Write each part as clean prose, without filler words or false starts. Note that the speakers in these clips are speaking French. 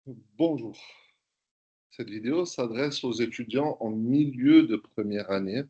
Bonjour. Cette vidéo s'adresse aux étudiants en milieu de première année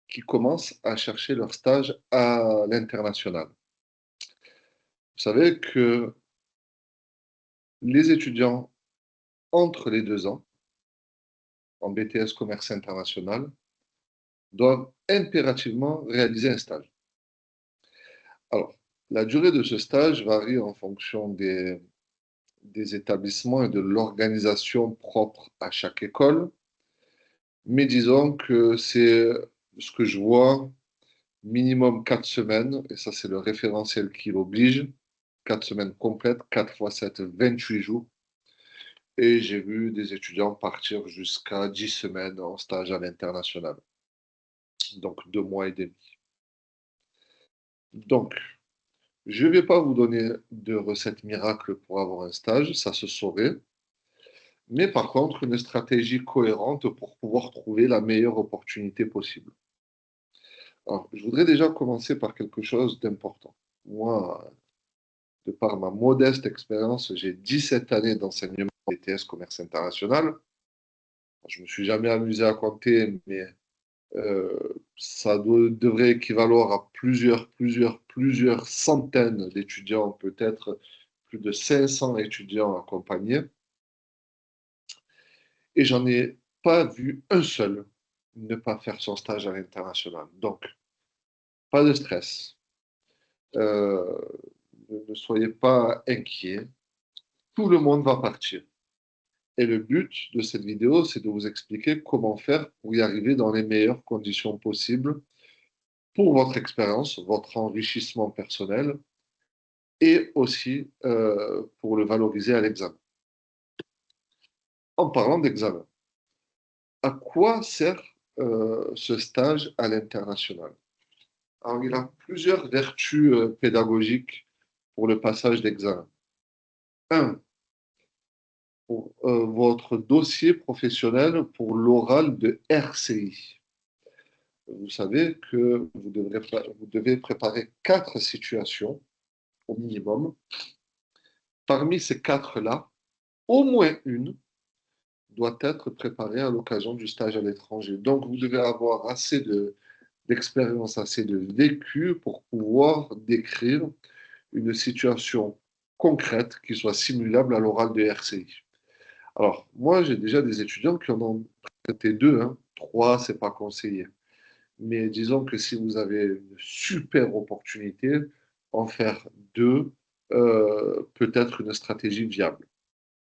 qui commencent à chercher leur stage à l'international. Vous savez que les étudiants entre les 2 ans, en BTS Commerce International, doivent impérativement réaliser un stage. Alors, la durée de ce stage varie en fonction des établissements et de l'organisation propre à chaque école, mais disons que c'est ce que je vois minimum 4 semaines, et ça c'est le référentiel qui l'oblige, 4 semaines complètes, 4 fois 7, 28 jours. Et j'ai vu des étudiants partir jusqu'à 10 semaines en stage à l'international, donc 2 mois et demi. Donc, je ne vais pas vous donner de recette miracle pour avoir un stage, ça se saurait, mais par contre une stratégie cohérente pour pouvoir trouver la meilleure opportunité possible. Alors, je voudrais déjà commencer par quelque chose d'important. Moi, de par ma modeste expérience, j'ai 17 années d'enseignement BTS Commerce International. Je ne me suis jamais amusé à compter, mais ça devrait équivaloir à plusieurs centaines d'étudiants, peut-être plus de 500 étudiants accompagnés. Et j'en ai pas vu un seul ne pas faire son stage à l'international. Donc, pas de stress. Euh, ne soyez pas inquiets. Tout le monde va partir. Et le but de cette vidéo, c'est de vous expliquer comment faire pour y arriver dans les meilleures conditions possibles pour votre expérience, votre enrichissement personnel et aussi pour le valoriser à l'examen. En parlant d'examen, à quoi sert ce stage à l'international? Alors, il a plusieurs vertus pédagogiques pour le passage d'examen. Un, pour votre dossier professionnel pour l'oral de RCI. Vous savez que vous devez préparer 4 situations au minimum. Parmi ces 4-là, au moins une doit être préparée à l'occasion du stage à l'étranger. Donc, vous devez avoir d'expérience, assez de vécu pour pouvoir décrire une situation concrète qui soit simulable à l'oral de RCI. Alors, moi, j'ai déjà des étudiants qui en ont traité 2, hein. 3, c'est pas conseillé. Mais disons que si vous avez une super opportunité, en faire 2 peut être une stratégie viable.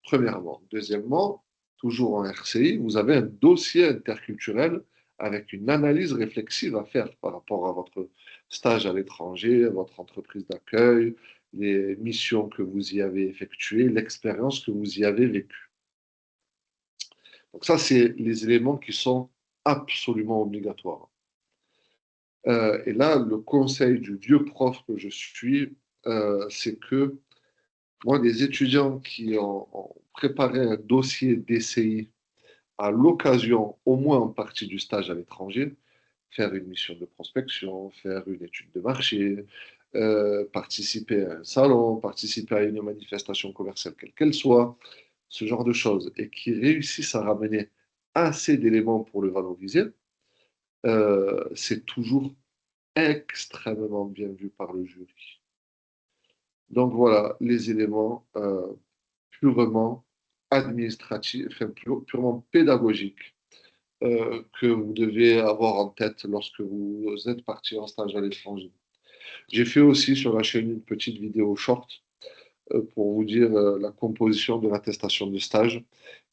Premièrement. Deuxièmement, toujours en RCI, vous avez un dossier interculturel avec une analyse réflexive à faire par rapport à votre stage à l'étranger, à votre entreprise d'accueil, les missions que vous y avez effectuées, l'expérience que vous y avez vécue. Donc ça, c'est les éléments qui sont absolument obligatoires. Et là, le conseil du vieux prof que je suis, c'est que moi, des étudiants qui ont préparé un dossier DCI à l'occasion, au moins en partie du stage à l'étranger, faire une mission de prospection, faire une étude de marché, participer à un salon, participer à une manifestation commerciale, quelle qu'elle soit, ce genre de choses, et qui réussissent à ramener assez d'éléments pour le valoriser, c'est toujours extrêmement bien vu par le jury. Donc voilà les éléments purement administratifs, enfin purement pédagogiques que vous devez avoir en tête lorsque vous êtes parti en stage à l'étranger. J'ai fait aussi sur la chaîne une petite vidéo short pour vous dire la composition de l'attestation de stage,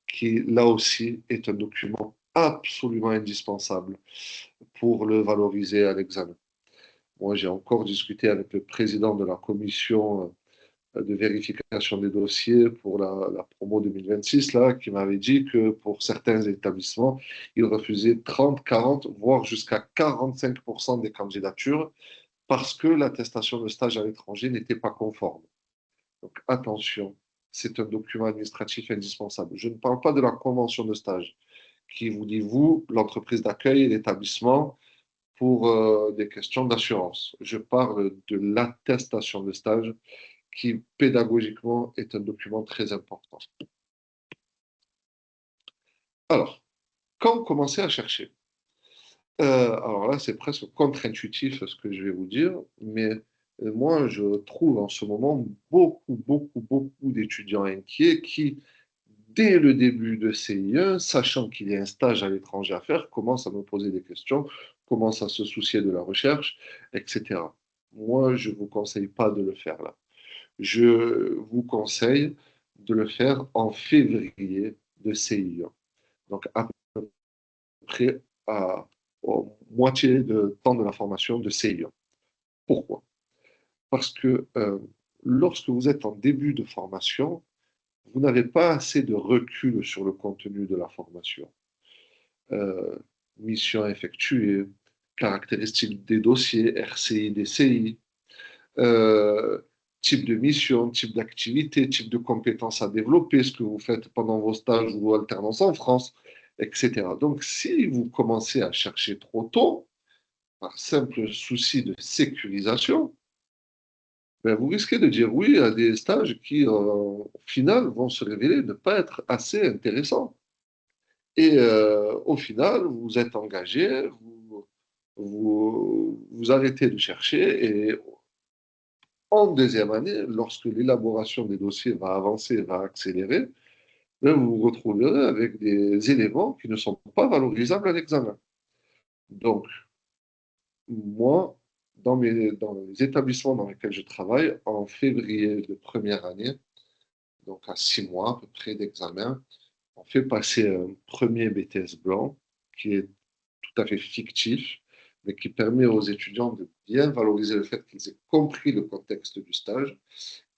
qui là aussi est un document absolument indispensable pour le valoriser à l'examen. Moi, j'ai encore discuté avec le président de la commission de vérification des dossiers pour la promo 2026, là, qui m'avait dit que pour certains établissements, ils refusaient 30, 40, voire jusqu'à 45% des candidatures parce que l'attestation de stage à l'étranger n'était pas conforme. Donc attention, c'est un document administratif indispensable. Je ne parle pas de la convention de stage qui vous dit, vous, l'entreprise d'accueil et l'établissement, pour des questions d'assurance. Je parle de l'attestation de stage qui pédagogiquement est un document très important. Alors, quand commencer à chercher? Alors là, c'est presque contre-intuitif ce que je vais vous dire, mais moi, je trouve en ce moment beaucoup d'étudiants inquiets qui, dès le début de CI1, sachant qu'il y a un stage à l'étranger à faire, commencent à me poser des questions, commencent à se soucier de la recherche, etc. Moi, je ne vous conseille pas de le faire là. Je vous conseille de le faire en février de CI1. Donc, à peu près à moitié de temps de la formation de CI1. Pourquoi? Parce que lorsque vous êtes en début de formation, vous n'avez pas assez de recul sur le contenu de la formation. Euh, Mission effectuée, caractéristiques des dossiers, RCI, DCI, euh, type de mission, type d'activité, type de compétences à développer, ce que vous faites pendant vos stages ou vos alternances en France, etc. Donc, si vous commencez à chercher trop tôt, par simple souci de sécurisation, ben, vous risquez de dire oui à des stages qui, au final, vont se révéler ne pas être assez intéressants. Et au final, vous êtes engagé, vous arrêtez de chercher et en deuxième année, lorsque l'élaboration des dossiers va avancer, va accélérer, ben, vous vous retrouverez avec des éléments qui ne sont pas valorisables à l'examen. Donc, moi, dans les établissements dans lesquels je travaille, en février de première année, donc à 6 mois à peu près d'examen, on fait passer un premier BTS blanc qui est tout à fait fictif, mais qui permet aux étudiants de bien valoriser le fait qu'ils aient compris le contexte du stage.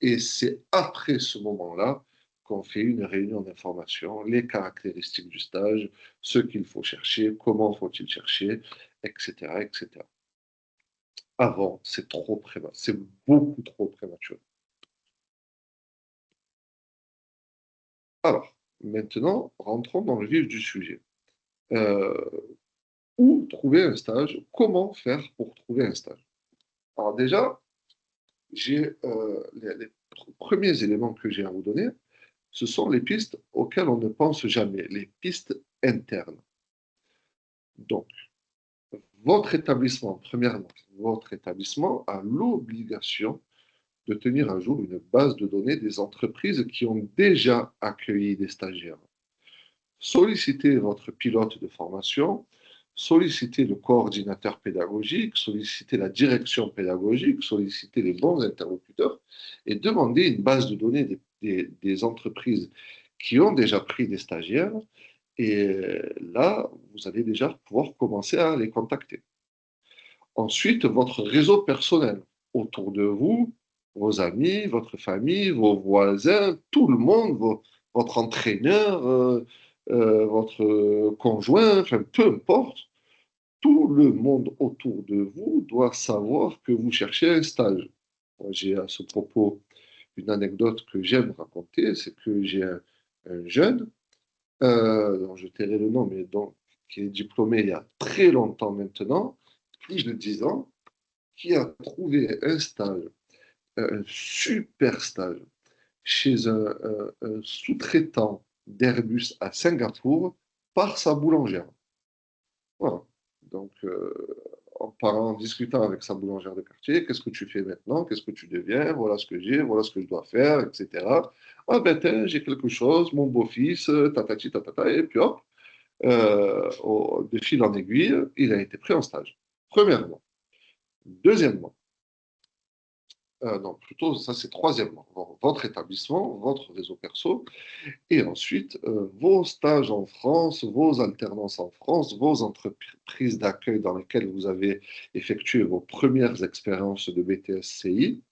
Et c'est après ce moment-là qu'on fait une réunion d'information, les caractéristiques du stage, ce qu'il faut chercher, comment faut-il chercher, etc., etc. Avant, c'est trop prématuré, c'est beaucoup trop prématuré. Alors, maintenant, rentrons dans le vif du sujet. Euh, Où trouver un stage? Comment faire pour trouver un stage? Alors déjà, j'ai les premiers éléments que j'ai à vous donner, ce sont les pistes auxquelles on ne pense jamais, les pistes internes. Donc, votre établissement, premièrement, votre établissement a l'obligation de tenir à jour une base de données des entreprises qui ont déjà accueilli des stagiaires. Sollicitez votre pilote de formation, sollicitez le coordinateur pédagogique, sollicitez la direction pédagogique, sollicitez les bons interlocuteurs et demandez une base de données des entreprises qui ont déjà pris des stagiaires. Et là, vous allez déjà pouvoir commencer à les contacter. Ensuite, votre réseau personnel autour de vous, vos amis, votre famille, vos voisins, tout le monde, votre entraîneur, votre conjoint, enfin, peu importe, tout le monde autour de vous doit savoir que vous cherchez un stage. Moi, j'ai à ce propos une anecdote que j'aime raconter, c'est que j'ai un jeune, dont je tairai le nom, mais qui est diplômé il y a très longtemps maintenant, plus de 10 ans, qui a trouvé un stage, un super stage, chez un sous-traitant d'Airbus à Singapour par sa boulangère. Voilà. Donc, en discutant avec sa boulangère de quartier, qu'est-ce que tu fais maintenant? Qu'est-ce que tu deviens? Voilà ce que j'ai, voilà ce que je dois faire, etc. Ah ben, tiens, j'ai quelque chose, mon beau-fils, tatati, tatata, et puis hop, de fil en aiguille, il a été pris en stage. Premièrement. Deuxièmement, non, plutôt, ça c'est troisièmement, votre établissement, votre réseau perso, et ensuite vos stages en France, vos alternances en France, vos entreprises d'accueil dans lesquelles vous avez effectué vos premières expériences de BTS-CI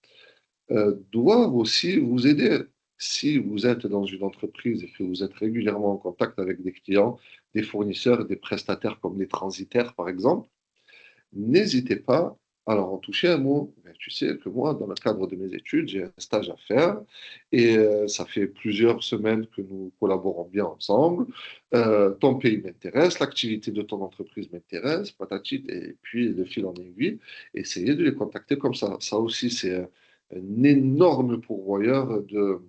doivent aussi vous aider. Si vous êtes dans une entreprise et que vous êtes régulièrement en contact avec des clients, des fournisseurs, des prestataires comme les transitaires par exemple, n'hésitez pas à leur en toucher un mot. Ben, tu sais que moi, dans le cadre de mes études, j'ai un stage à faire et ça fait plusieurs semaines que nous collaborons bien ensemble. Ton pays m'intéresse, l'activité de ton entreprise m'intéresse, patati, et puis de fil en aiguille, essayez de les contacter comme ça. Ça aussi, c'est un énorme pourvoyeur de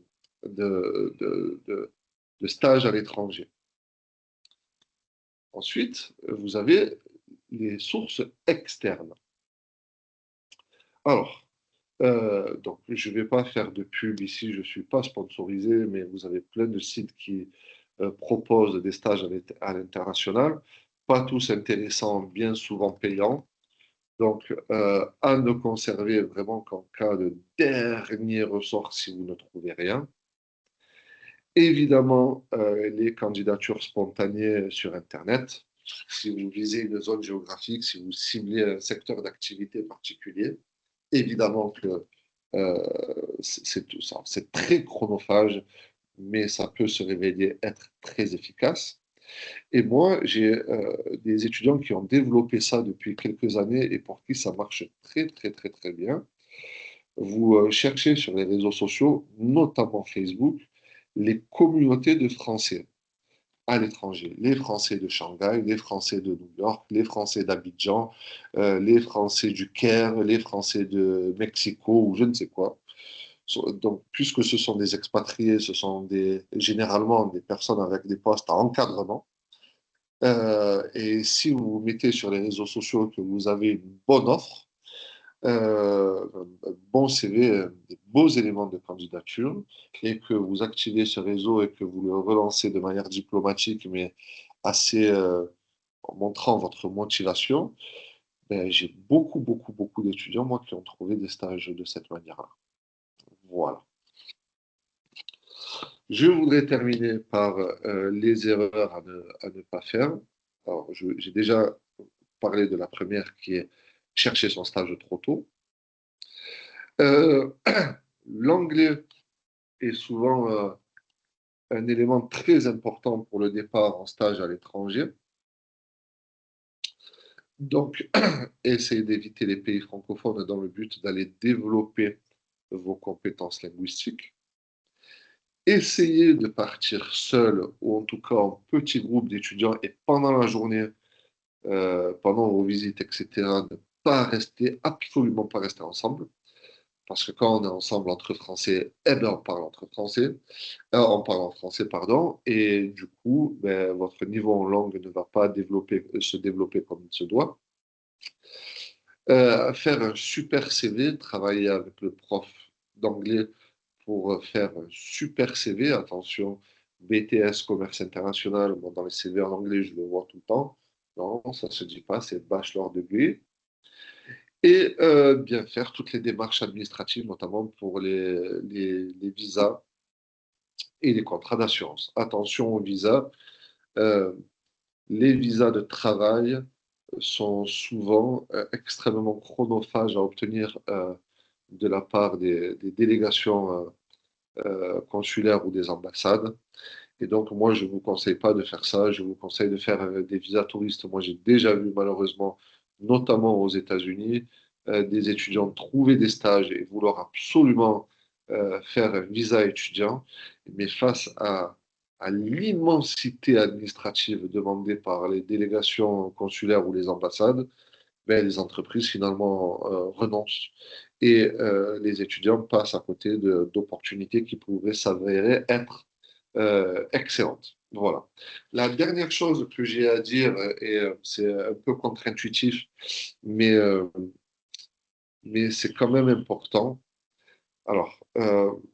stages à l'étranger. Ensuite, vous avez les sources externes. Alors, donc, je ne vais pas faire de pub ici, je ne suis pas sponsorisé, mais vous avez plein de sites qui proposent des stages à l'international, pas tous intéressants, bien souvent payants. Donc, à ne conserver vraiment qu'en cas de dernier ressort si vous ne trouvez rien. Évidemment, les candidatures spontanées sur Internet. Si vous visez une zone géographique, si vous ciblez un secteur d'activité particulier, évidemment que c'est très chronophage, mais ça peut se révéler être très efficace. Et moi, j'ai des étudiants qui ont développé ça depuis quelques années et pour qui ça marche très, très, très, très bien. Vous cherchez sur les réseaux sociaux, notamment Facebook, les communautés de Français à l'étranger. Les Français de Shanghai, les Français de New York, les Français d'Abidjan, les Français du Caire, les Français de Mexico ou je ne sais quoi. Donc, puisque ce sont des expatriés, ce sont généralement des personnes avec des postes à encadrement. Et si vous vous mettez sur les réseaux sociaux que vous avez une bonne offre, un bon CV, des beaux éléments de candidature, et que vous activez ce réseau et que vous le relancez de manière diplomatique, mais assez en montrant votre motivation, ben, j'ai beaucoup, beaucoup, beaucoup d'étudiants, moi, qui ont trouvé des stages de cette manière-là. Voilà. Je voudrais terminer par les erreurs à ne pas faire. Alors, j'ai déjà parlé de la première qui est chercher son stage trop tôt. Euh, L'anglais est souvent un élément très important pour le départ en stage à l'étranger. Donc, essayez d'éviter les pays francophones dans le but d'aller développer vos compétences linguistiques. Essayez de partir seul ou en tout cas en petit groupe d'étudiants et pendant la journée, pendant vos visites, etc., ne pas rester, absolument pas rester ensemble. Parce que quand on est ensemble entre Français, eh ben on parle entre Français, on parle en français, pardon, et du coup, ben, votre niveau en langue ne va pas se développer comme il se doit. Faire un super CV, travailler avec le prof d'anglais pour faire un super CV. Attention, BTS, commerce international, bon, dans les CV en anglais, je le vois tout le temps. Non, ça ne se dit pas, c'est bachelor degree. Et bien faire toutes les démarches administratives, notamment pour les visas et les contrats d'assurance. Attention aux visas. Euh, les visas de travail sont souvent extrêmement chronophages à obtenir de la part des délégations consulaires ou des ambassades. Et donc, moi, je ne vous conseille pas de faire ça. Je vous conseille de faire des visas touristes. Moi, j'ai déjà vu, malheureusement, notamment aux États-Unis, des étudiants trouver des stages et vouloir absolument faire un visa étudiant. Mais face à l'immensité administrative demandée par les délégations consulaires ou les ambassades, ben, les entreprises finalement renoncent et les étudiants passent à côté d'opportunités qui pourraient s'avérer être excellentes. Voilà. La dernière chose que j'ai à dire, et c'est un peu contre-intuitif, mais, euh, mais c'est quand même important. Alors,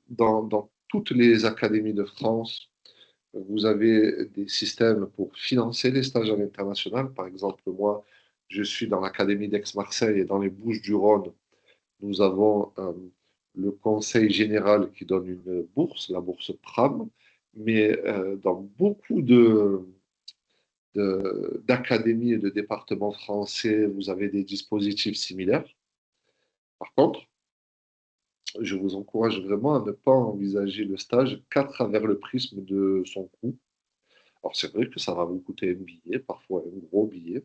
dans toutes les académies de France, vous avez des systèmes pour financer les stages à l'international. Par exemple, moi, je suis dans l'Académie d'Aix-Marseille et dans les Bouches-du-Rhône, nous avons le Conseil général qui donne une bourse, la bourse PRAM, mais dans beaucoup d'académies et de départements français, vous avez des dispositifs similaires. Par contre, je vous encourage vraiment à ne pas envisager le stage qu'à travers le prisme de son coût. Alors c'est vrai que ça va vous coûter un billet, parfois un gros billet,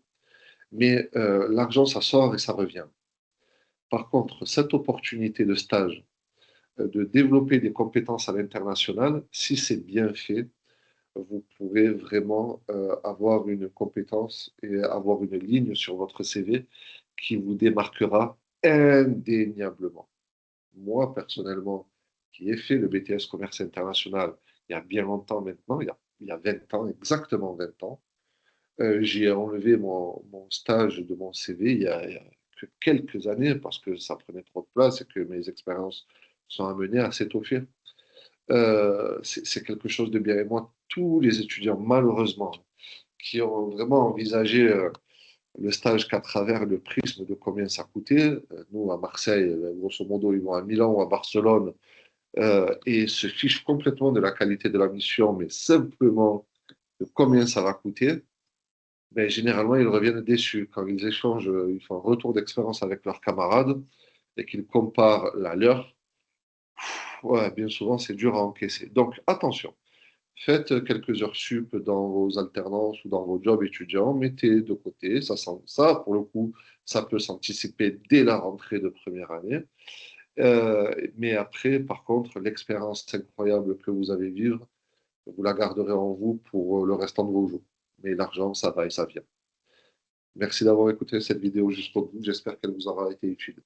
mais l'argent, ça sort et ça revient. Par contre, cette opportunité de stage, de développer des compétences à l'international, si c'est bien fait, vous pourrez vraiment avoir une compétence et avoir une ligne sur votre CV qui vous démarquera indéniablement. moi personnellement, qui ai fait le BTS Commerce International il y a bien longtemps maintenant, il y a 20 ans, exactement 20 ans, j'ai enlevé mon stage de mon CV il y a que quelques années parce que ça prenait trop de place et que mes expériences sont amenées à s'étoffer. C'est quelque chose de bien. Et moi, tous les étudiants, malheureusement, qui ont vraiment envisagé le stage qu'à travers le prisme de combien ça coûtait, nous, à Marseille, grosso modo, ils vont à Milan ou à Barcelone et se fichent complètement de la qualité de la mission, mais simplement de combien ça va coûter. Mais généralement, ils reviennent déçus quand ils échangent, ils font un retour d'expérience avec leurs camarades et qu'ils comparent la leur. Ouais, bien souvent, c'est dur à encaisser. Donc, attention, faites quelques heures sup dans vos alternances ou dans vos jobs étudiants, mettez de côté, ça pour le coup, ça peut s'anticiper dès la rentrée de première année. Mais après, par contre, l'expérience incroyable que vous allez vivre, vous la garderez en vous pour le restant de vos jours. Mais l'argent, ça va et ça vient. Merci d'avoir écouté cette vidéo jusqu'au bout. J'espère qu'elle vous aura été utile.